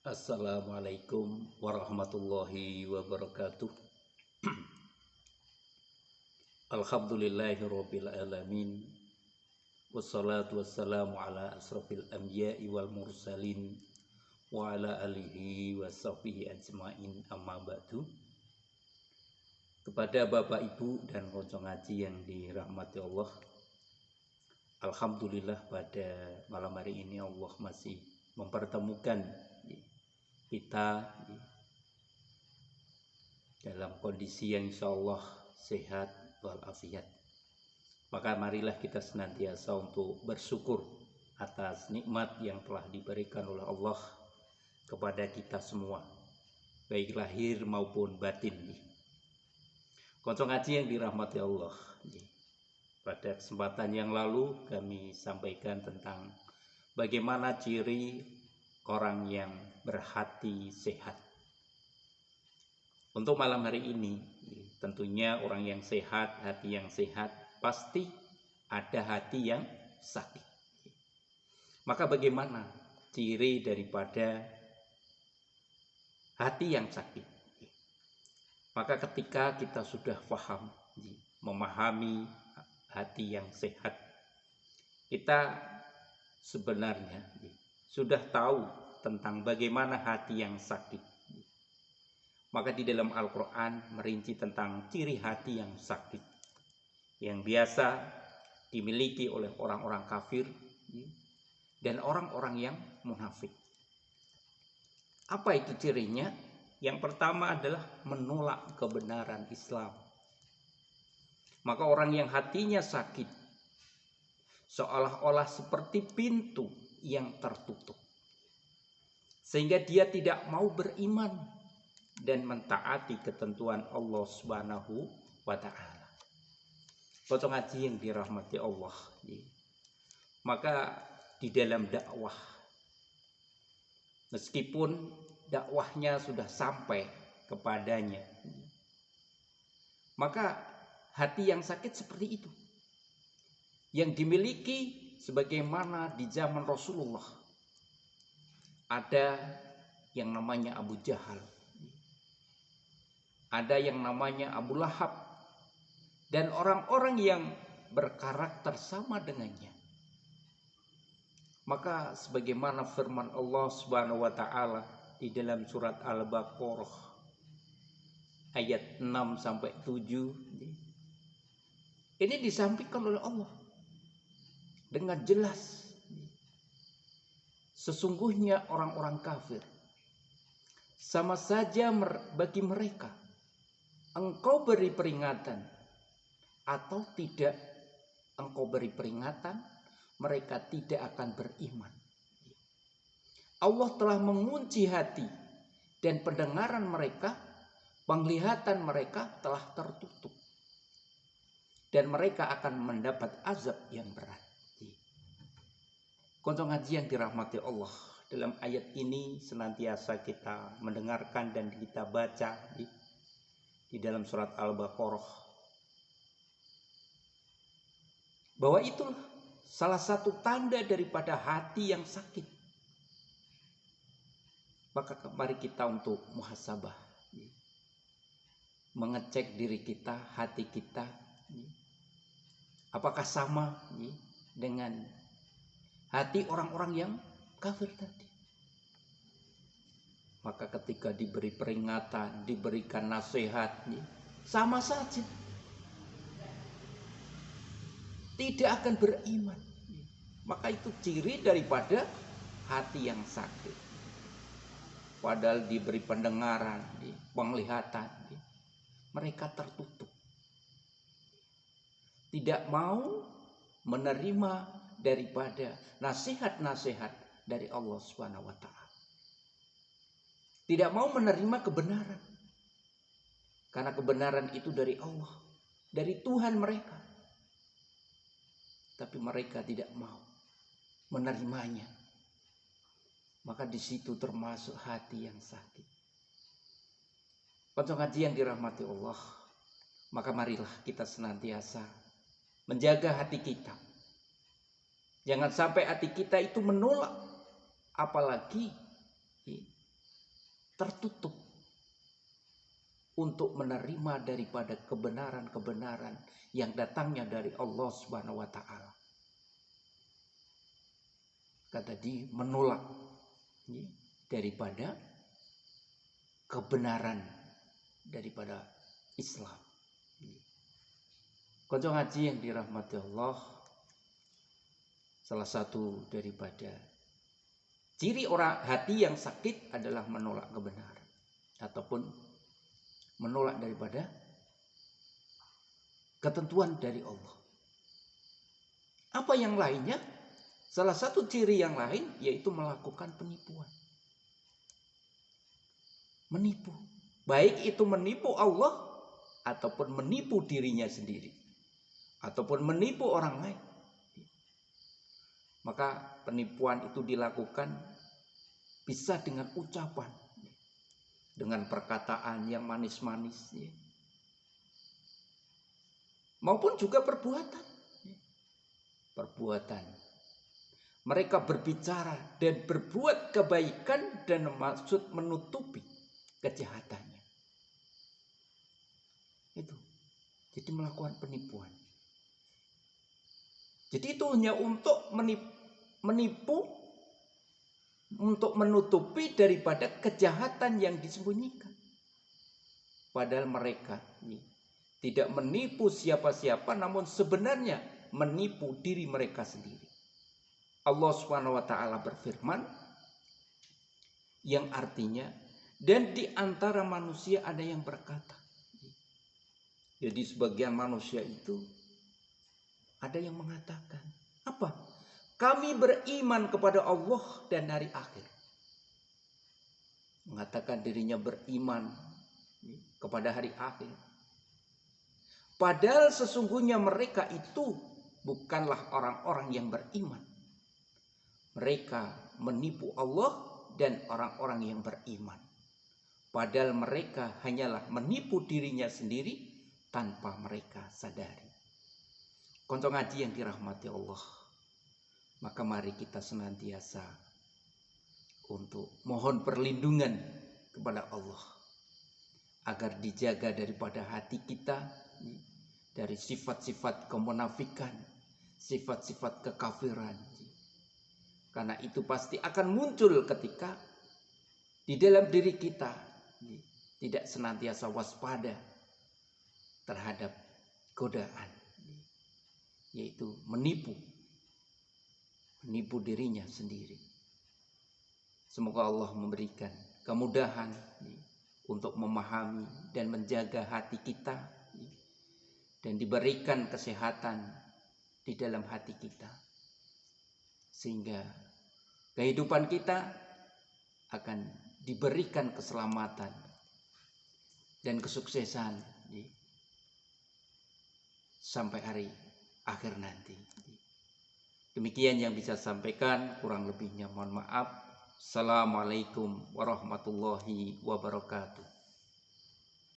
Assalamualaikum warahmatullahi wabarakatuh. Alhamdulillahirabbil alamin. Wassalatu wassalamu ala asrofil anbiya'i wal mursalin wa ala alihi wa sahbihi ajmain, amma ba'du. Kepada Bapak Ibu dan konco ngaji yang dirahmati Allah, alhamdulillah pada malam hari ini Allah masih mempertemukan kita dalam kondisi yang insya Allah sehat walafiat. Maka marilah kita senantiasa untuk bersyukur atas nikmat yang telah diberikan oleh Allah kepada kita semua, baik lahir maupun batin. Konco ngaji yang dirahmati Allah, pada kesempatan yang lalu kami sampaikan tentang bagaimana ciri orang yang berhati sehat. Untuk malam hari ini, tentunya orang yang sehat, hati yang sehat, pasti ada hati yang sakit. Maka bagaimana ciri daripada hati yang sakit? Maka ketika kita sudah paham, memahami hati yang sehat, kita sebenarnya sudah tahu tentang bagaimana hati yang sakit. Maka di dalam Al-Quran merinci tentang ciri hati yang sakit yang biasa dimiliki oleh orang-orang kafir dan orang-orang yang munafik. Apa itu cirinya? Yang pertama adalah menolak kebenaran Islam. Maka orang yang hatinya sakit seolah-olah seperti pintu yang tertutup, sehingga dia tidak mau beriman dan mentaati ketentuan Allah Subhanahu wa ta'ala. Konco ngaji yang dirahmati Allah, maka di dalam dakwah, meskipun dakwahnya sudah sampai kepadanya, maka hati yang sakit seperti itu yang dimiliki sebagaimana di zaman Rasulullah ada yang namanya Abu Jahal, ada yang namanya Abu Lahab, dan orang-orang yang berkarakter sama dengannya. Maka sebagaimana firman Allah Subhanahu wa ta'ala di dalam surat Al-Baqarah ayat 6 sampai 7, ini disampaikan oleh Allah dengan jelas. Sesungguhnya orang-orang kafir sama saja bagi mereka engkau beri peringatan atau tidak engkau beri peringatan, mereka tidak akan beriman. Allah telah mengunci hati dan pendengaran mereka, penglihatan mereka telah tertutup, dan mereka akan mendapat azab yang berat. Konco ngaji yang dirahmati Allah, dalam ayat ini senantiasa kita mendengarkan dan kita baca di dalam surat Al-Baqarah bahwa itulah salah satu tanda daripada hati yang sakit. Maka mari kita untuk muhasabah, mengecek diri kita, hati kita, apakah sama dengan hati orang-orang yang kafir tadi. Maka ketika diberi peringatan, diberikan nasihat, sama saja tidak akan beriman. Maka itu ciri daripada hati yang sakit. Padahal diberi pendengaran, penglihatan, mereka tertutup, tidak mau menerima daripada nasihat-nasihat dari Allah Subhanahu wa ta'ala. Tidak mau menerima kebenaran, karena kebenaran itu dari Allah, dari Tuhan mereka. Tapi mereka tidak mau menerimanya. Maka di situ termasuk hati yang sakit. Konco ngaji yang dirahmati Allah, maka marilah kita senantiasa menjaga hati kita. Jangan sampai hati kita itu menolak, apalagi tertutup untuk menerima daripada kebenaran-kebenaran yang datangnya dari Allah Subhanahu wa taala. Kata dia menolak daripada kebenaran daripada Islam. Kanca ngaji yang dirahmati Allah, salah satu daripada ciri orang hati yang sakit adalah menolak kebenaran ataupun menolak daripada ketentuan dari Allah. Apa yang lainnya? Salah satu ciri yang lain yaitu melakukan penipuan. Menipu. Baik itu menipu Allah ataupun menipu dirinya sendiri. Ataupun menipu orang lain. Maka penipuan itu dilakukan bisa dengan ucapan. Dengan perkataan yang manis-manis. Maupun juga perbuatan. Perbuatan. Mereka berbicara dan berbuat kebaikan dan maksud menutupi kejahatannya. Itu. Jadi melakukan penipuan. Jadi itu hanya untuk menipu, untuk menutupi daripada kejahatan yang disembunyikan. Padahal mereka tidak menipu siapa-siapa, namun sebenarnya menipu diri mereka sendiri. Allah Subhanahu wa taala berfirman yang artinya, dan di antara manusia ada yang berkata. Jadi sebagian manusia itu ada yang mengatakan, apa? Kami beriman kepada Allah dan hari akhir. Mengatakan dirinya beriman kepada hari akhir. Padahal sesungguhnya mereka itu bukanlah orang-orang yang beriman. Mereka menipu Allah dan orang-orang yang beriman. Padahal mereka hanyalah menipu dirinya sendiri tanpa mereka sadari. Kanca ngaji yang dirahmati Allah. Maka mari kita senantiasa untuk mohon perlindungan kepada Allah. Agar dijaga daripada hati kita dari sifat-sifat kemunafikan, sifat-sifat kekafiran. Karena itu pasti akan muncul ketika di dalam diri kita tidak senantiasa waspada terhadap godaan, yaitu menipu dirinya sendiri. Semoga Allah memberikan kemudahan untuk memahami dan menjaga hati kita dan diberikan kesehatan di dalam hati kita. Sehingga kehidupan kita akan diberikan keselamatan dan kesuksesan sampai hari akhir nanti. Demikian yang bisa sampaikan, kurang lebihnya mohon maaf. Assalamualaikum warahmatullahi wabarakatuh.